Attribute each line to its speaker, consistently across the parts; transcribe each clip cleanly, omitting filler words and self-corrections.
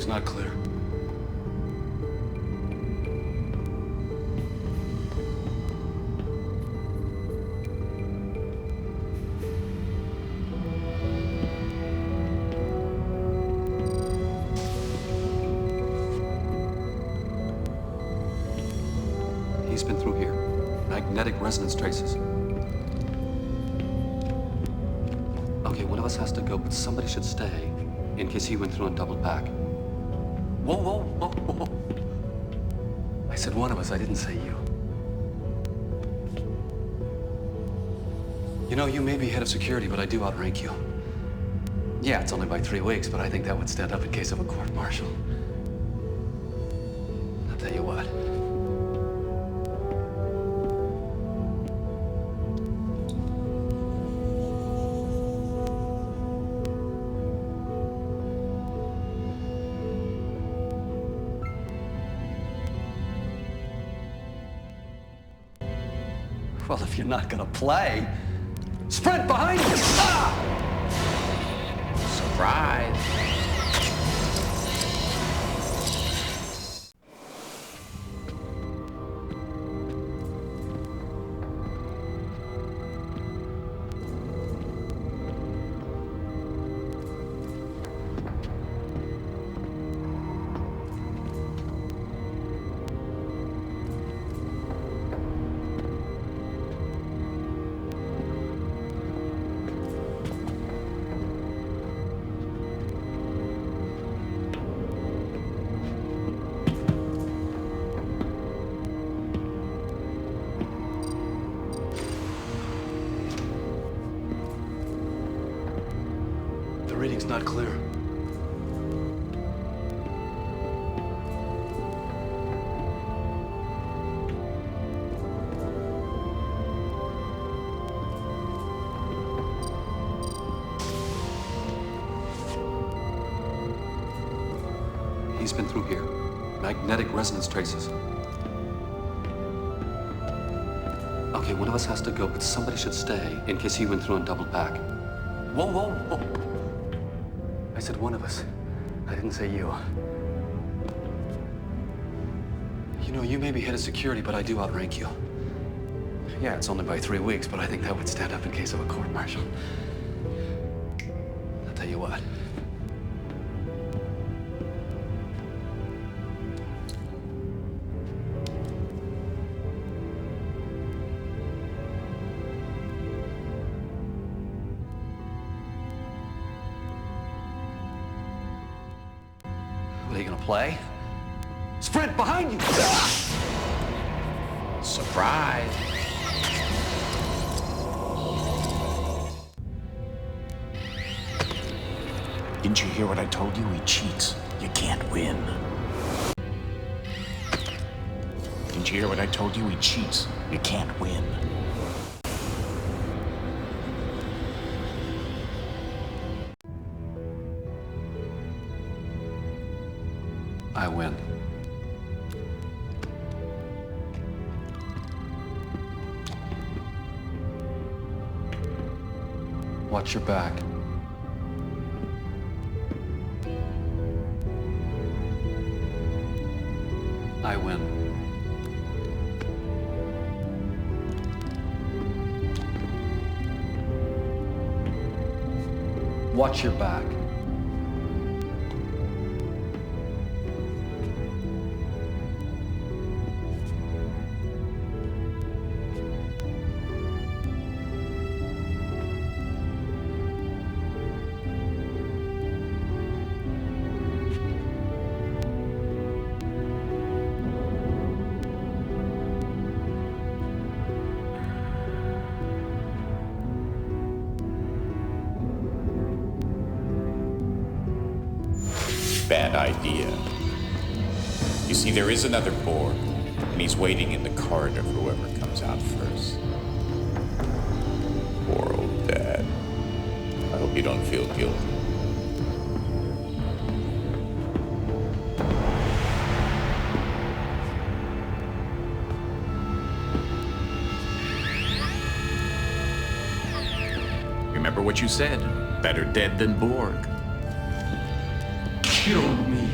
Speaker 1: reading's not clear. He's been through here. Magnetic resonance traces. Okay, one of us has to go, but somebody should stay in case he went through and doubled back. Whoa, whoa, whoa, whoa. I said one of us, I didn't say you. You know, you may be head of security, but I do outrank you. Yeah, it's only by 3 weeks, but I think that would stand up in case of a court-martial. I'll tell you what. Well, if you're not gonna play, sprint behind you! Ah!
Speaker 2: Surprise!
Speaker 1: The reading's not clear. He's been through here. Magnetic resonance traces. Okay, one of us has to go, but somebody should stay in case he went through and doubled back. Whoa, whoa, whoa. I said one of us. I didn't say you. You know, you may be head of security, but I do outrank you. Yeah, it's only by 3 weeks, but I think that would stand up in case of a court-martial. I'll tell you what. Are you gonna play? Sprint behind you!
Speaker 2: Surprise!
Speaker 3: Didn't you hear what I told you? He cheats. You can't win. Didn't you hear what I told you? He cheats. You can't win.
Speaker 1: I win. Watch your back. I win. Watch your back.
Speaker 3: Bad idea. You see, there is another Borg, and he's waiting in the corridor for whoever comes out first. Poor old Dad. I hope you don't feel guilty. Remember what you said. Better dead than Borg.
Speaker 1: Kill me.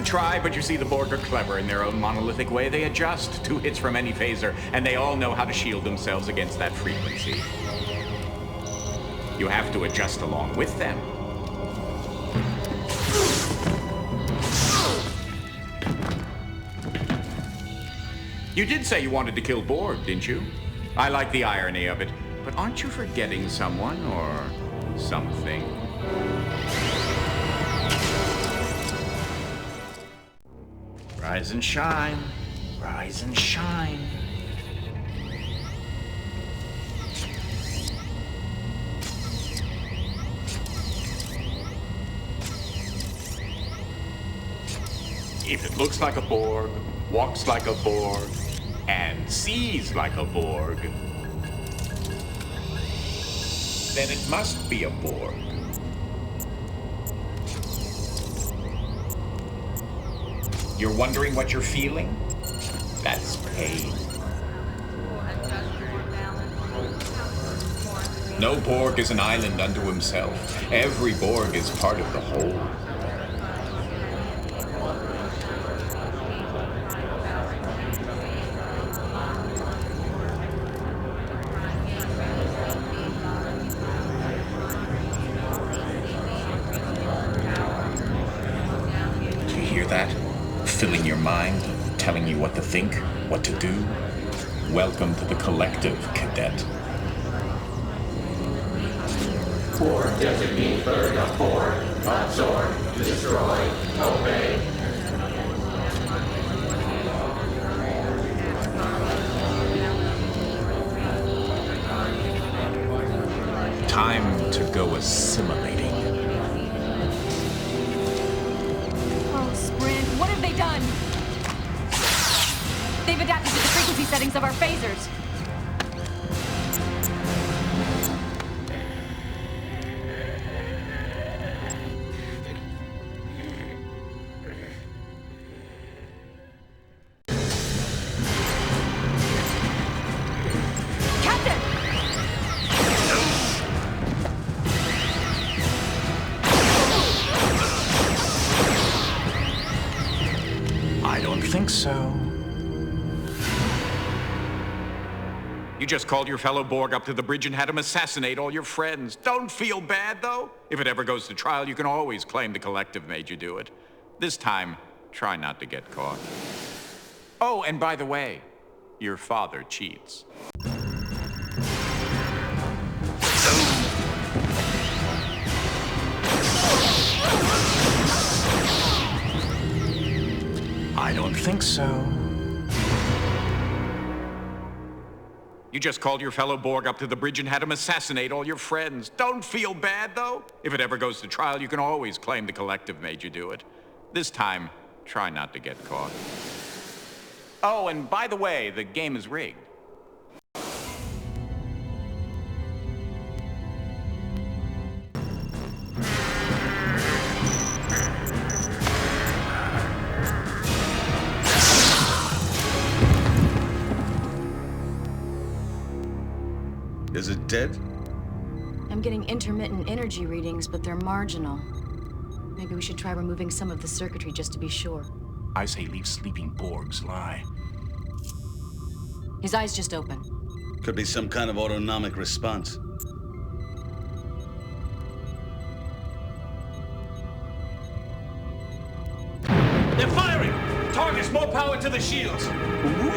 Speaker 3: try, but you see the Borg are clever in their own monolithic way. They adjust 2 hits from any phaser, and they all know how to shield themselves against that frequency. You have to adjust along with them. You did say you wanted to kill Borg, didn't you? I like the irony of it. But aren't you forgetting someone or something? Rise and shine. Rise and shine. If it looks like a Borg, walks like a Borg, and sees like a Borg, then it must be a Borg. You're wondering what you're feeling? That's pain. No Borg is an island unto himself. Every Borg is part of the whole. Filling your mind, telling you what to think, what to do. Welcome to the collective, cadet.
Speaker 2: Borg designate bird of Borg. Absorb, destroy, obey.
Speaker 3: Time to go assimilating.
Speaker 4: Done. They've adapted to the frequency settings of our phasers. Captain!
Speaker 3: I don't think so. You just called your fellow Borg up to the bridge and had him assassinate all your friends. Don't feel bad, though. If it ever goes to trial, you can always claim the collective made you do it. This time, try not to get caught. Oh, and by the way, your father cheats. I don't think so. You just called your fellow Borg up to the bridge and had him assassinate all your friends. Don't feel bad, though. If it ever goes to trial, you can always claim the collective made you do it. This time, try not to get caught. Oh, and by the way, the game is rigged.
Speaker 5: Is it dead?
Speaker 4: I'm getting intermittent energy readings, but they're marginal. Maybe we should try removing some of the circuitry just to be sure.
Speaker 3: I say leave sleeping Borgs lie.
Speaker 4: His eyes just open.
Speaker 5: Could be some kind of autonomic response.
Speaker 6: They're firing! Targets, more power to the shields!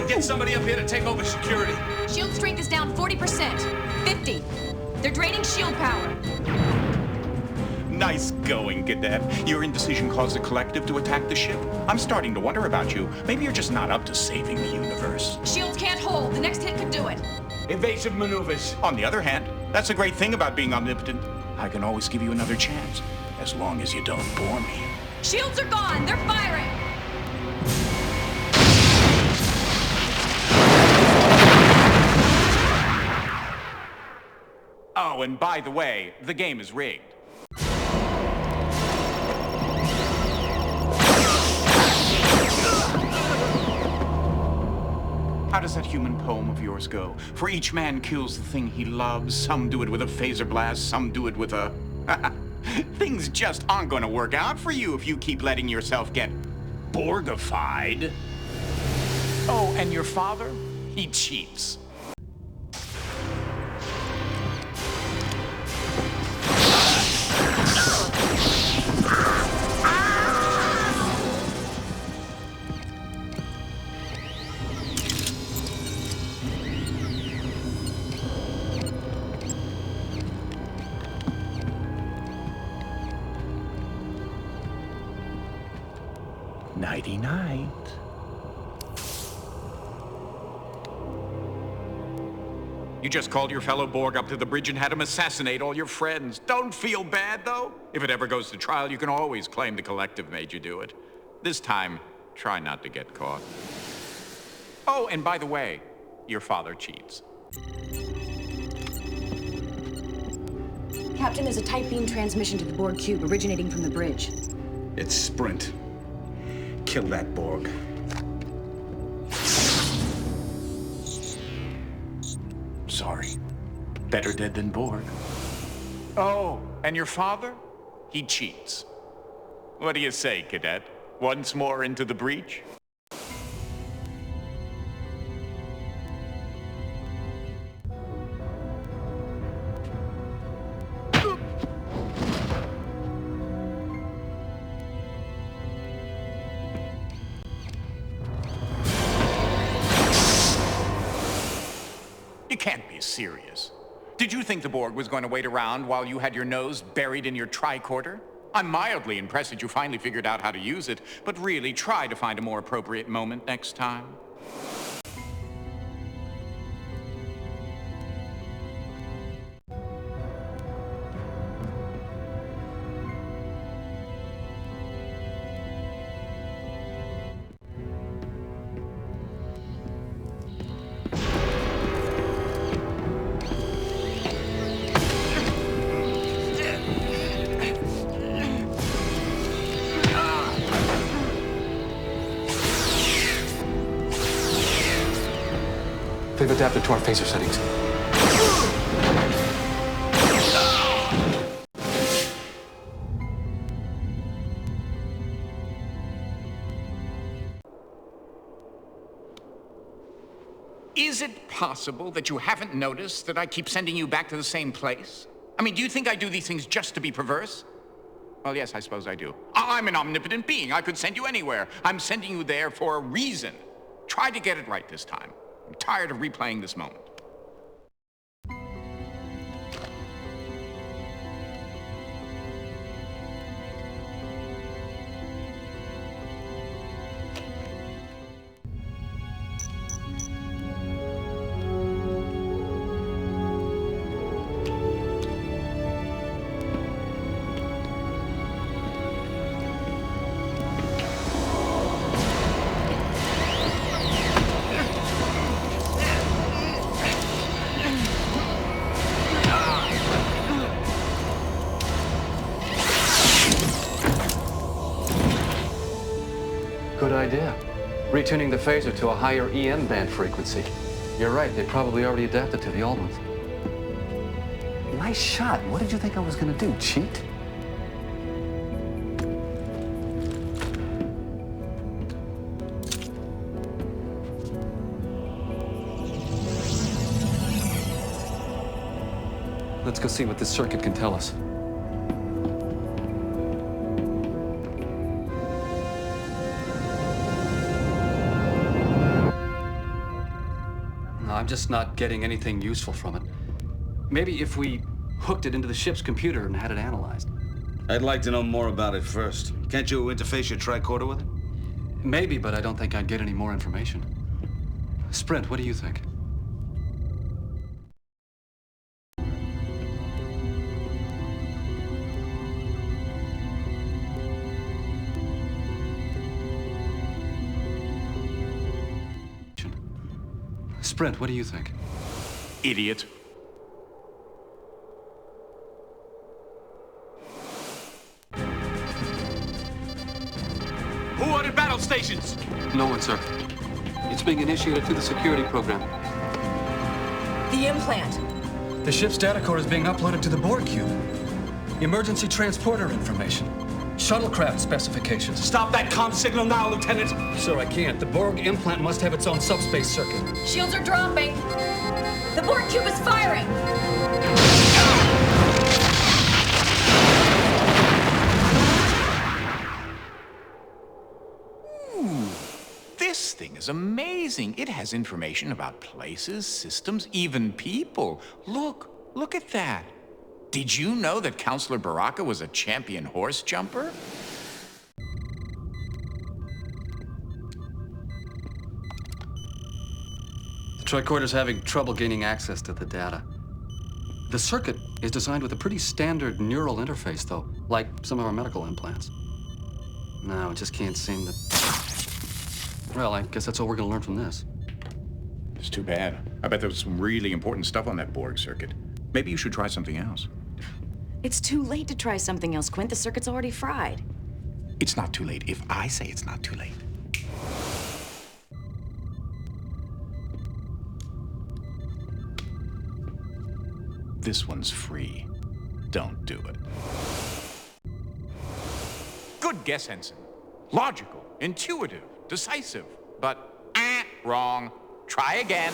Speaker 6: Get somebody up here to take over security.
Speaker 4: Shield strength is down 40%. 50. They're draining shield power.
Speaker 3: Nice going, Cadet. Your indecision caused the collective to attack the ship. I'm starting to wonder about you. Maybe you're just not up to saving the universe.
Speaker 4: Shields can't hold. The next hit could do it.
Speaker 6: Evasive maneuvers.
Speaker 3: On the other hand, that's a great thing about being omnipotent. I can always give you another chance, as long as you don't bore me.
Speaker 4: Shields are gone. They're firing.
Speaker 3: Oh, and by the way, the game is rigged. How does that human poem of yours go? For each man kills the thing he loves. Some do it with a phaser blast, some do it with a... Things just aren't going to work out for you if you keep letting yourself get Borgified? Oh, and your father? He cheats. Nighty-night. You just called your fellow Borg up to the bridge and had him assassinate all your friends. Don't feel bad, though. If it ever goes to trial, you can always claim the collective made you do it. This time, try not to get caught. Oh, and by the way, your father cheats.
Speaker 4: Captain, there's a tight beam transmission to the Borg cube originating from the bridge.
Speaker 5: It's Sprint. Kill that Borg.
Speaker 3: Sorry. Better dead than Borg. Oh, and your father? He cheats. What do you say, Cadet? Once more into the breach? You can't be serious. Did you think the Borg was going to wait around while you had your nose buried in your tricorder? I'm mildly impressed that you finally figured out how to use it, but really try to find a more appropriate moment next time.
Speaker 1: They've adapted to our phaser settings.
Speaker 3: Is it possible that you haven't noticed that I keep sending you back to the same place? I mean, do you think I do these things just to be perverse? Well, yes, I suppose I do. I'm an omnipotent being. I could send you anywhere. I'm sending you there for a reason. Try to get it right this time. I'm tired of replaying this moment.
Speaker 1: Good idea. Retuning the phaser to a higher EM band frequency. You're right, they probably already adapted to the old ones. Nice shot. What did you think I was gonna do, cheat? Let's go see what this circuit can tell us. I'm just not getting anything useful from it. Maybe if we hooked it into the ship's computer and had it analyzed.
Speaker 5: I'd like to know more about it first. Can't you interface your tricorder with it?
Speaker 1: Maybe, but I don't think I'd get any more information. Sprint, what do you think? Sprint, what do you think?
Speaker 3: Idiot.
Speaker 6: Who ordered battle stations?
Speaker 1: No one, sir. It's being initiated through the security program.
Speaker 4: The implant.
Speaker 7: The ship's data core is being uploaded to the Borg cube. Emergency transporter information.
Speaker 1: Shuttlecraft specifications.
Speaker 6: Stop that comm signal now, Lieutenant!
Speaker 1: Sir, I can't. The Borg implant must have its own subspace circuit.
Speaker 4: Shields are dropping. The Borg cube is firing.
Speaker 3: This thing is amazing. It has information about places, systems, even people. Look at that. Did you know that Counselor Baraka was a champion horse jumper?
Speaker 1: The tricorder's having trouble gaining access to the data. The circuit is designed with a pretty standard neural interface, though, like some of our medical implants. No, it just can't seem to... Well, I guess that's all we're gonna learn from this.
Speaker 3: It's too bad. I bet there was some really important stuff on that Borg circuit. Maybe you should try something else.
Speaker 4: It's too late to try something else, Quint. The circuit's already fried.
Speaker 3: It's not too late if I say it's not too late. This one's free. Don't do it. Good guess, Ensign. Logical, intuitive, decisive, but wrong. Try again.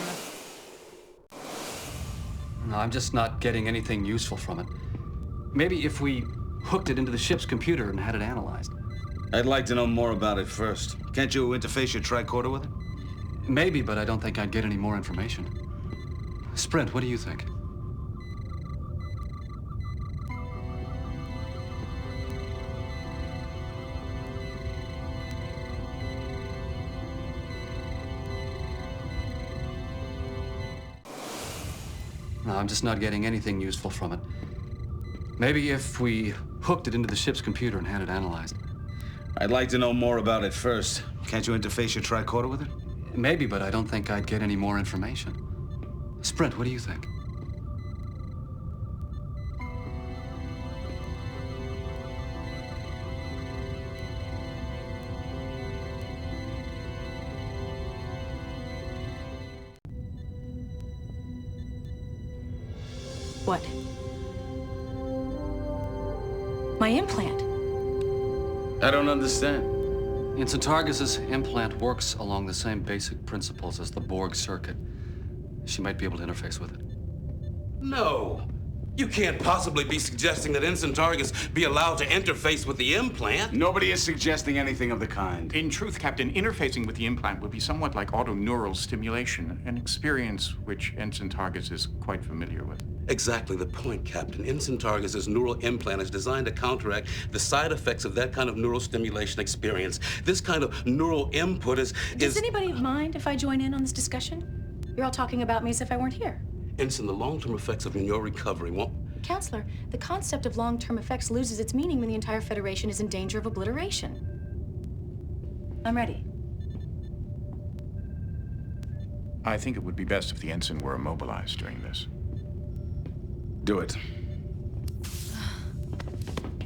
Speaker 1: No, I'm just not getting anything useful from it. Maybe if we hooked it into the ship's computer and had it analyzed.
Speaker 5: I'd like to know more about it first. Can't you interface your tricorder with it?
Speaker 1: Maybe, but I don't think I'd get any more information. Sprint, what do you think? No, I'm just not getting anything useful from it. Maybe if we hooked it into the ship's computer and had it analyzed.
Speaker 5: I'd like to know more about it first. Can't you interface your tricorder with it?
Speaker 1: Maybe, but I don't think I'd get any more information. Sprint, what do you think?
Speaker 4: What? My implant.
Speaker 5: I don't understand.
Speaker 1: Ensign Targus's implant works along the same basic principles as the Borg circuit. She might be able to interface with it.
Speaker 7: No. You can't possibly be suggesting that Ensign Targus be allowed to interface with the implant.
Speaker 8: Nobody is suggesting anything of the kind.
Speaker 3: In truth, Captain, interfacing with the implant would be somewhat like autoneural stimulation, an experience which Ensign Targus is quite familiar with.
Speaker 7: Exactly the point, Captain. Ensign Targus's neural implant is designed to counteract the side effects of that kind of neural stimulation experience. This kind of neural input is...
Speaker 4: Does anybody mind if I join in on this discussion? You're all talking about me as if I weren't here.
Speaker 7: Ensign, the long-term effects of your recovery won't...
Speaker 4: Counselor, the concept of long-term effects loses its meaning when the entire Federation is in danger of obliteration. I'm ready.
Speaker 3: I think it would be best if the Ensign were immobilized during this.
Speaker 5: Do it.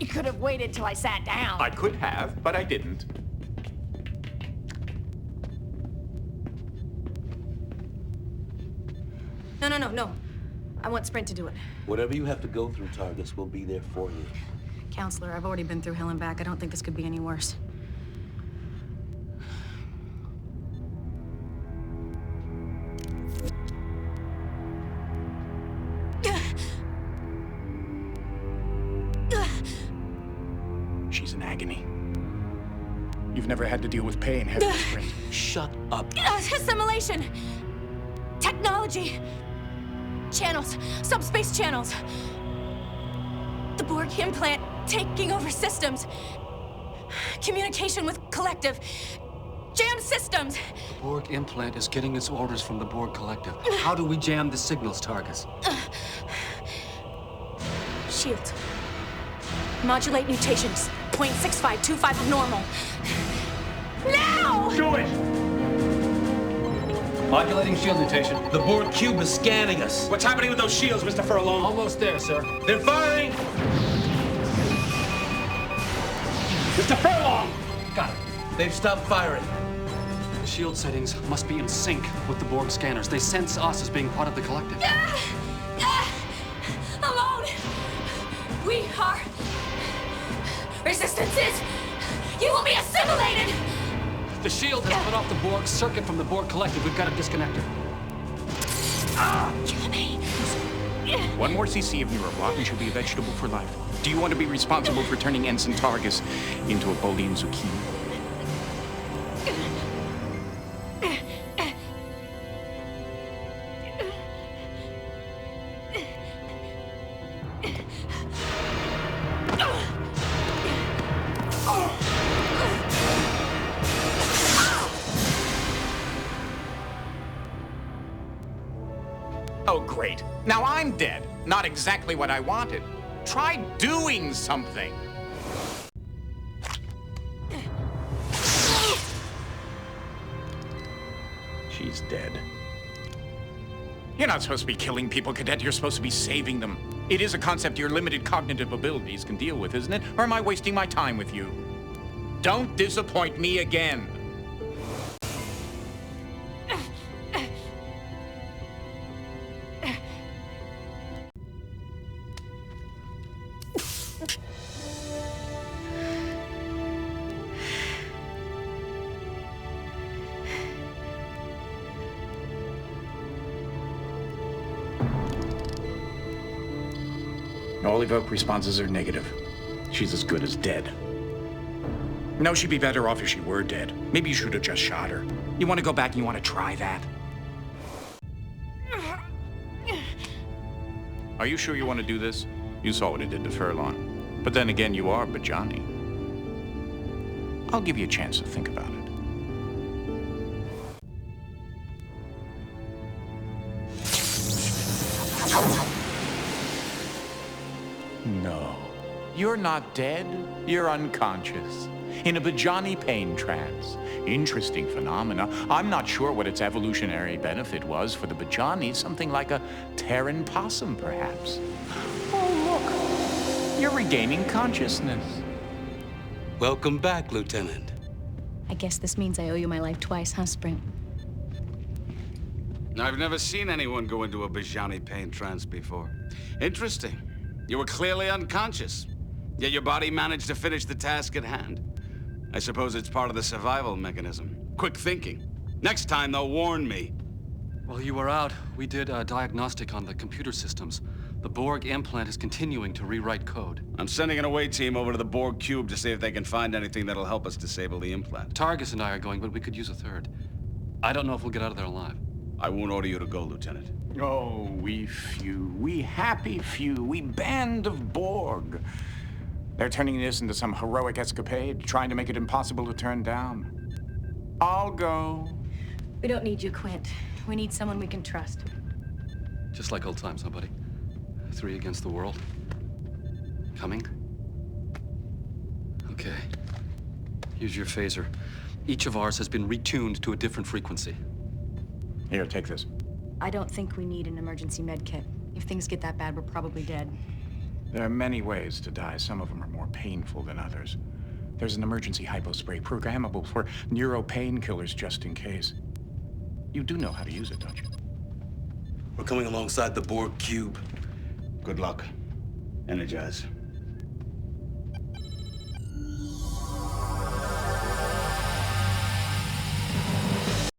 Speaker 9: You could have waited till I sat down.
Speaker 3: I could have, but I didn't.
Speaker 4: No. I want Sprint to do it.
Speaker 7: Whatever you have to go through, Targus, will be there for you.
Speaker 4: Counselor, I've already been through hell and back. I don't think this could be any worse.
Speaker 3: She's in agony. You've never had to deal with pain, have you, Sprint?
Speaker 7: Shut up.
Speaker 9: Assimilation! Technology! Channels! Subspace channels! The Borg implant taking over systems! Communication with collective! Jammed systems!
Speaker 1: The Borg implant is getting its orders from the Borg collective. How do we jam the signals, Targus?
Speaker 9: Shield. Modulate mutations. 0.6525 of normal. Now!
Speaker 6: Do it!
Speaker 1: Modulating shield mutation.
Speaker 7: The Borg cube is scanning us.
Speaker 6: What's happening with those shields, Mr. Furlong?
Speaker 1: Almost there, sir.
Speaker 6: They're firing! Mr. Furlong!
Speaker 1: Got it.
Speaker 7: They've stopped firing.
Speaker 1: The shield settings must be in sync with the Borg scanners. They sense us as being part of the collective.
Speaker 9: Alone! We are Resistance is... You will be assimilated!
Speaker 1: The shield has cut off the Borg circuit from the Borg collective. We've got to disconnect her.
Speaker 9: Kill me.
Speaker 3: One more cc of neuroblock and she'll be a vegetable for life. Do you want to be responsible for turning Ensign Targus into a Bolian zucchini? Oh, great. Now I'm dead. Not exactly what I wanted. Try doing something. She's dead. You're not supposed to be killing people, Cadet. You're supposed to be saving them. It is a concept your limited cognitive abilities can deal with, isn't it? Or am I wasting my time with you? Don't disappoint me again. All evoked responses are negative. She's as good as dead. No, she'd be better off if she were dead. Maybe you should have just shot her. You want to go back and you want to try that? Are you sure you want to do this? You saw what it did to Furlong. But then again, you are Bajani. I'll give you a chance to think about it. No. You're not dead. You're unconscious. In a Bajani pain trance. Interesting phenomena. I'm not sure what its evolutionary benefit was for the Bajani. Something like a Terran possum, perhaps. Oh, look. You're regaining consciousness.
Speaker 7: Welcome back, Lieutenant.
Speaker 4: I guess this means I owe you my life twice, huh, Sprint?
Speaker 5: I've never seen anyone go into a Bajani pain trance before. Interesting. You were clearly unconscious, yet your body managed to finish the task at hand. I suppose it's part of the survival mechanism. Quick thinking. Next time, though, warn me.
Speaker 1: While you were out, we did a diagnostic on the computer systems. The Borg implant is continuing to rewrite code.
Speaker 5: I'm sending an away team over to the Borg cube to see if they can find anything that'll help us disable the implant.
Speaker 1: Targus and I are going, but we could use a third. I don't know if we'll get out of there alive.
Speaker 5: I won't order you to go, Lieutenant.
Speaker 3: Oh, we few, we happy few, we band of Borg. They're turning this into some heroic escapade, trying to make it impossible to turn down. I'll go.
Speaker 4: We don't need you, Quint. We need someone we can trust.
Speaker 1: Just like old times, huh, buddy? 3 against the world. Coming? Okay. Here's your phaser. Each of ours has been retuned to a different frequency.
Speaker 3: Here, take this.
Speaker 4: I don't think we need an emergency med kit. If things get that bad, we're probably dead.
Speaker 3: There are many ways to die. Some of them are more painful than others. There's an emergency hypospray programmable for neuro painkillers just in case. You do know how to use it, don't you?
Speaker 7: We're coming alongside the Borg cube.
Speaker 5: Good luck. Energize.